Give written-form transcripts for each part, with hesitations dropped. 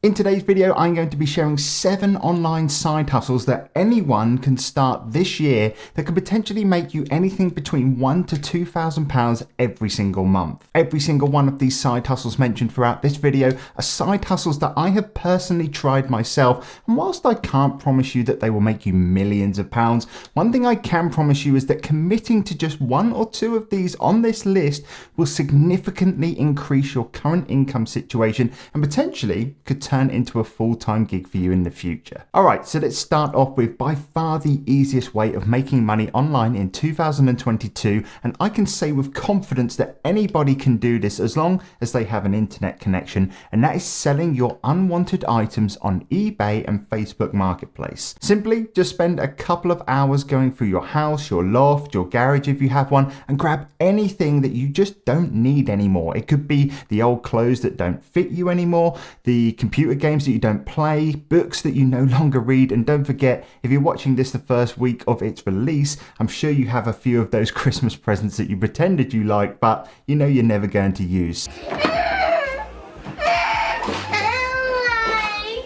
In today's video, I'm going to be sharing 7 online side hustles that anyone can start this year that could potentially make you anything between £1,000 to £2,000 every single month. Every single one of these side hustles mentioned throughout this video are side hustles that I have personally tried myself, and whilst I can't promise you that they will make you millions of pounds, one thing I can promise you is that committing to just 1 or 2 of these on this list will significantly increase your current income situation and potentially could turn into a full-time gig for you in the future. Alright, so let's start off with by far the easiest way of making money online in 2022, and I can say with confidence that anybody can do this as long as they have an internet connection, and that is selling your unwanted items on eBay and Facebook Marketplace. Simply just spend a couple of hours going through your house, your loft, your garage if you have one, and grab anything that you just don't need anymore. It could be the old clothes that don't fit you anymore, the computer games that you don't play, books that you no longer read, and don't forget, if you're watching this the first week of its release, I'm sure you have a few of those Christmas presents that you pretended you like, but you know you're never going to use.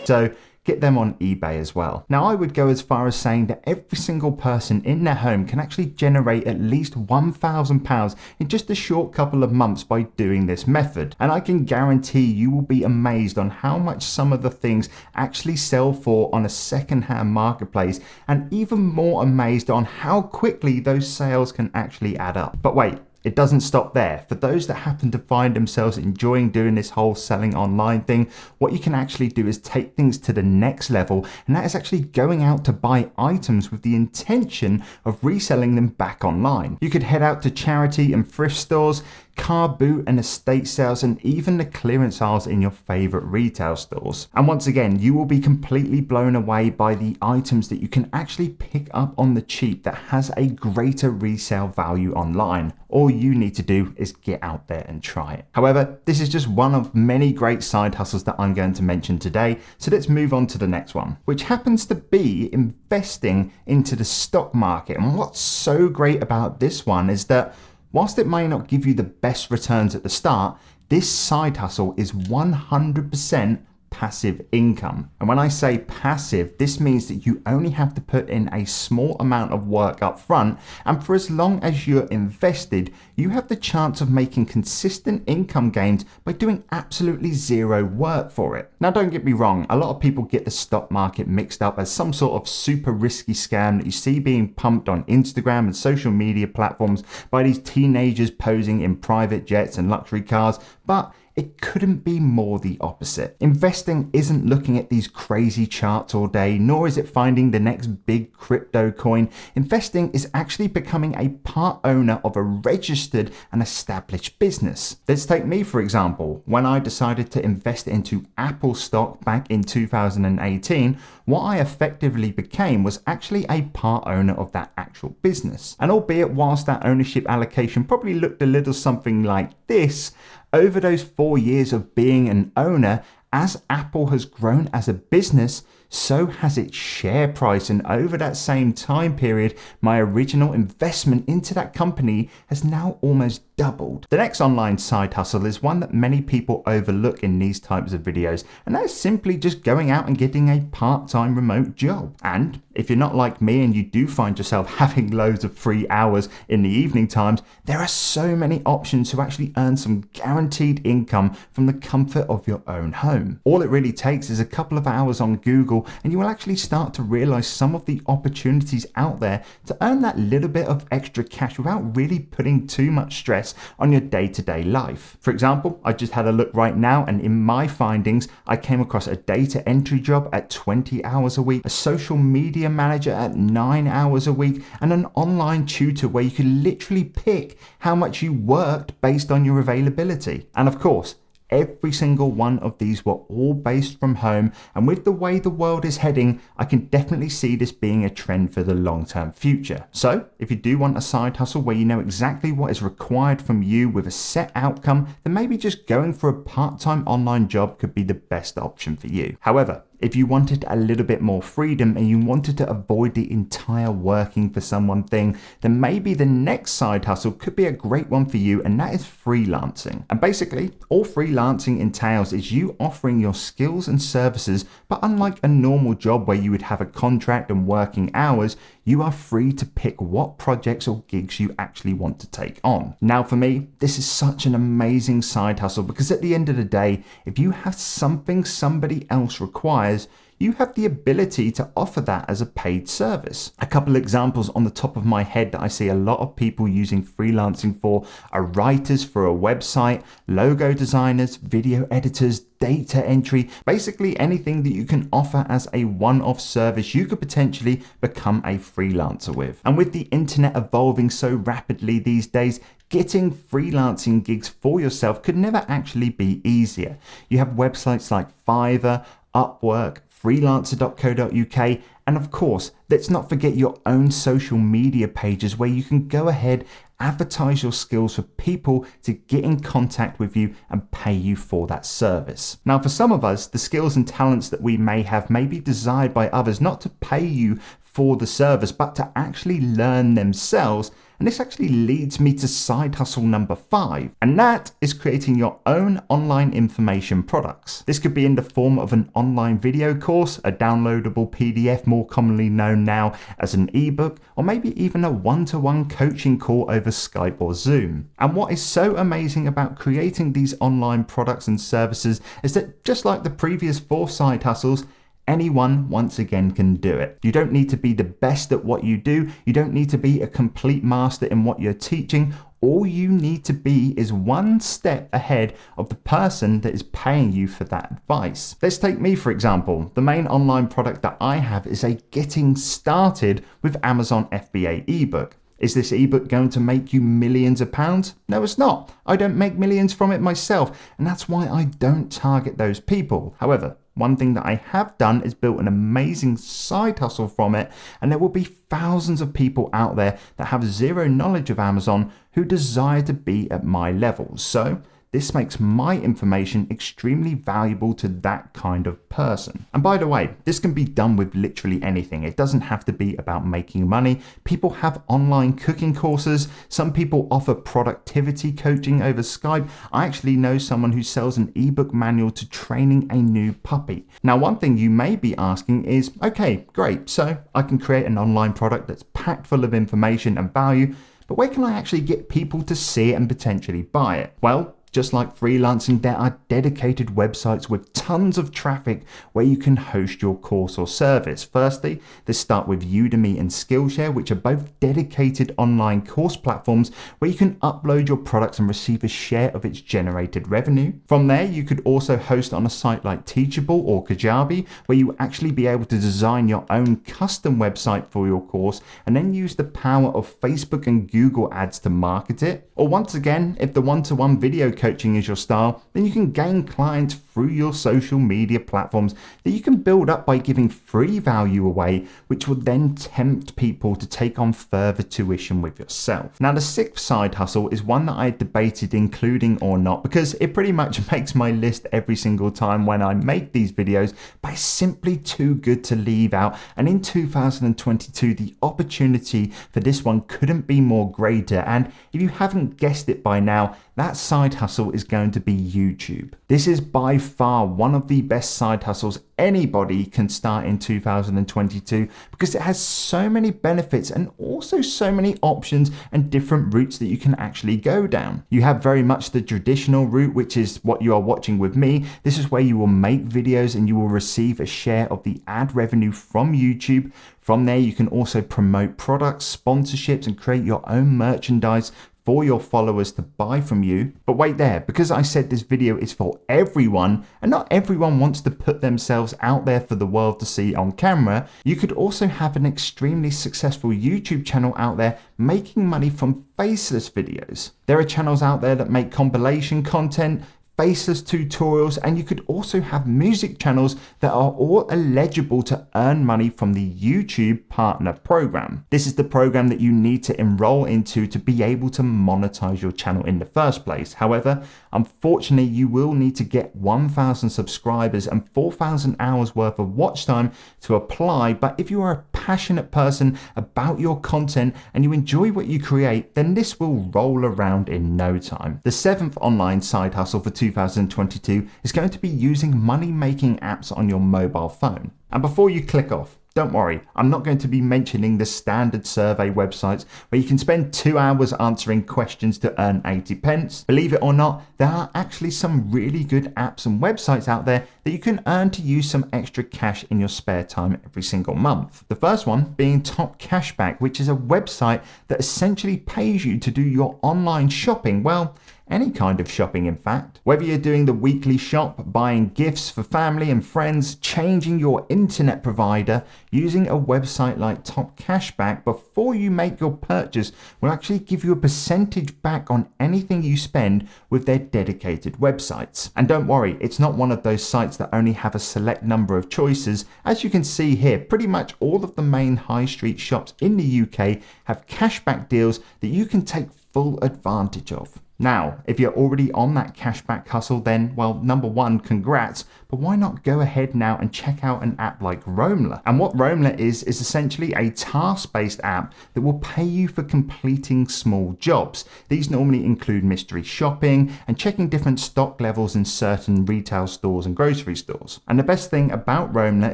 So get them on eBay as well. Now, I would go as far as saying that every single person in their home can actually generate at least £1,000 in just a short couple of months by doing this method. And I can guarantee you will be amazed on how much some of the things actually sell for on a second-hand marketplace, and even more amazed on how quickly those sales can actually add up. But wait, it doesn't stop there. For those that happen to find themselves enjoying doing this whole selling online thing, what you can actually do is take things to the next level, and that is actually going out to buy items with the intention of reselling them back online. You could head out to charity and thrift stores, car boot and estate sales, and even the clearance aisles in your favorite retail stores. And once again, you will be completely blown away by the items that you can actually pick up on the cheap that has a greater resale value online. All you need to do is get out there and try it. However, this is just one of many great side hustles that I'm going to mention today, so let's move on to the next one, which happens to be investing into the stock market. And what's so great about this one is that whilst it may not give you the best returns at the start, this side hustle is 100% passive income. And when I say passive, this means that you only have to put in a small amount of work up front, and for as long as you're invested, you have the chance of making consistent income gains by doing absolutely zero work for it. Now, don't get me wrong, a lot of people get the stock market mixed up as some sort of super risky scam that you see being pumped on Instagram and social media platforms by these teenagers posing in private jets and luxury cars, but it couldn't be more the opposite. Investing isn't looking at these crazy charts all day, nor is it finding the next big crypto coin. Investing is actually becoming a part owner of a registered and established business. Let's take me, for example. When I decided to invest into Apple stock back in 2018, what I effectively became was actually a part owner of that actual business. And albeit whilst that ownership allocation probably looked a little something like this, over those 4 years of being an owner, as Apple has grown as a business, so has its share price, and over that same time period, my original investment into that company has now almost doubled. The next online side hustle is one that many people overlook in these types of videos, and that is simply just going out and getting a part-time remote job. And if you're not like me and you do find yourself having loads of free hours in the evening times, there are so many options to actually earn some guaranteed income from the comfort of your own home. All it really takes is a couple of hours on Google, and you will actually start to realize some of the opportunities out there to earn that little bit of extra cash without really putting too much stress on your day-to-day life. For example, I just had a look right now, and in my findings, I came across a data entry job at 20 hours a week, a social media manager at 9 hours a week, and an online tutor where you could literally pick how much you worked based on your availability. And of course, every single one of these were all based from home, and with the way the world is heading, I can definitely see this being a trend for the long-term future. So if you do want a side hustle where you know exactly what is required from you with a set outcome, then maybe just going for a part-time online job could be the best option for you. However, If you wanted a little bit more freedom and you wanted to avoid the entire working for someone thing, then maybe the next side hustle could be a great one for you, and that is freelancing. And basically, all freelancing entails is you offering your skills and services, but unlike a normal job where you would have a contract and working hours, you are free to pick what projects or gigs you actually want to take on. Now for me, this is such an amazing side hustle because at the end of the day, if you have something somebody else requires, you have the ability to offer that as a paid service. A couple examples on the top of my head that I see a lot of people using freelancing for are writers for a website, logo designers, video editors, data entry, basically anything that you can offer as a one-off service you could potentially become a freelancer with. And with the internet evolving so rapidly these days, getting freelancing gigs for yourself could never actually be easier. You have websites like Fiverr, Upwork, freelancer.co.uk, and of course, let's not forget your own social media pages where you can go ahead, advertise your skills for people to get in contact with you and pay you for that service. Now, for some of us, the skills and talents that we may have may be desired by others not to pay you for the service, but to actually learn themselves. And this actually leads me to side hustle number 5, and that is creating your own online information products. This could be in the form of an online video course, a downloadable PDF more commonly known now as an ebook, or maybe even a one-to-one coaching call over Skype or Zoom. And what is so amazing about creating these online products and services is that just like the previous 4 side hustles, anyone once again can do it. You don't need to be the best at what you do. You don't need to be a complete master in what you're teaching. All you need to be is one step ahead of the person that is paying you for that advice. Let's take me, for example. The main online product that I have is a getting started with Amazon FBA ebook. Is this ebook going to make you millions of pounds? No, it's not. I don't make millions from it myself, and that's why I don't target those people. However, one thing that I have done is built an amazing side hustle from it, and there will be thousands of people out there that have zero knowledge of Amazon who desire to be at my level. So this makes my information extremely valuable to that kind of person. And by the way, this can be done with literally anything. It doesn't have to be about making money. People have online cooking courses. Some people offer productivity coaching over Skype. I actually know someone who sells an ebook manual to training a new puppy. Now, one thing you may be asking is, okay, great. So I can create an online product that's packed full of information and value, but where can I actually get people to see it and potentially buy it? Well, just like freelancing, there are dedicated websites with tons of traffic where you can host your course or service. Firstly, let's start with Udemy and Skillshare, which are both dedicated online course platforms where you can upload your products and receive a share of its generated revenue. From there, you could also host on a site like Teachable or Kajabi, where you will actually be able to design your own custom website for your course and then use the power of Facebook and Google ads to market it. Or once again, if the one-to-one video coaching is your style, then you can gain clients through your social media platforms that you can build up by giving free value away, which will then tempt people to take on further tuition with yourself. Now, the 6th side hustle is one that I debated including or not, because it pretty much makes my list every single time when I make these videos, but it's simply too good to leave out. And in 2022, the opportunity for this one couldn't be more greater. And if you haven't guessed it by now, that side hustle is going to be YouTube. This is by far one of the best side hustles anybody can start in 2022 because it has so many benefits and also so many options and different routes that you can actually go down. You have very much the traditional route, which is what you are watching with me. This is where you will make videos and you will receive a share of the ad revenue from YouTube. From there, you can also promote products, sponsorships, and create your own merchandise for your followers to buy from you. But wait there, because I said this video is for everyone, and not everyone wants to put themselves out there for the world to see on camera, you could also have an extremely successful YouTube channel out there making money from faceless videos. There are channels out there that make compilation content, faceless tutorials, and you could also have music channels that are all eligible to earn money from the YouTube Partner Program. This is the program that you need to enroll into to be able to monetize your channel in the first place. However, unfortunately, you will need to get 1,000 subscribers and 4,000 hours worth of watch time to apply. But if you are a passionate person about your content and you enjoy what you create, then this will roll around in no time. The seventh online side hustle for 2022 is going to be using money-making apps on your mobile phone. And before you click off, don't worry, I'm not going to be mentioning the standard survey websites where you can spend 2 hours answering questions to earn 80 pence. Believe it or not, there are actually some really good apps and websites out there that you can earn to use some extra cash in your spare time every single month. The first one being Top Cashback, which is a website that essentially pays you to do your online shopping. Well, any kind of shopping, in fact. Whether you're doing the weekly shop, buying gifts for family and friends, changing your internet provider, using a website like Top Cashback before you make your purchase will actually give you a percentage back on anything you spend with their dedicated websites. And don't worry, it's not one of those sites that only have a select number of choices. As you can see here, pretty much all of the main high street shops in the UK have cashback deals that you can take full advantage of. Now, if you're already on that cashback hustle, then, well, number one, congrats, but why not go ahead now and check out an app like Roamler? And what Roamler is essentially a task-based app that will pay you for completing small jobs. These normally include mystery shopping and checking different stock levels in certain retail stores and grocery stores. And the best thing about Roamler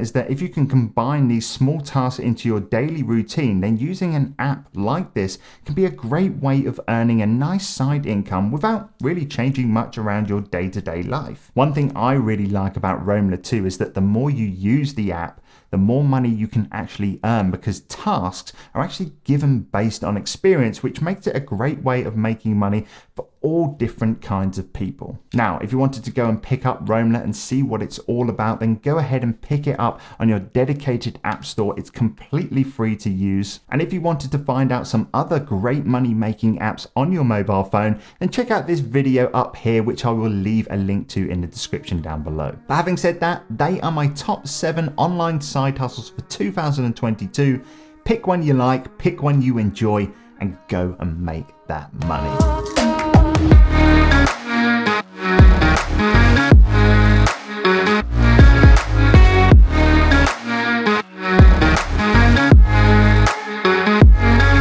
is that if you can combine these small tasks into your daily routine, then using an app like this can be a great way of earning a nice side income without really changing much around your day-to-day life. One thing I really like about Roamler too is that the more you use the app, the more money you can actually earn, because tasks are actually given based on experience, which makes it a great way of making money for all different kinds of people. Now, if you wanted to go and pick up Roamler and see what it's all about, then go ahead and pick it up on your dedicated app store. It's completely free to use. And if you wanted to find out some other great money-making apps on your mobile phone, then check out this video up here, which I will leave a link to in the description down below. But having said that, they are my top 7 online side hustles for 2022. Pick one you like, pick one you enjoy, and go and make that money.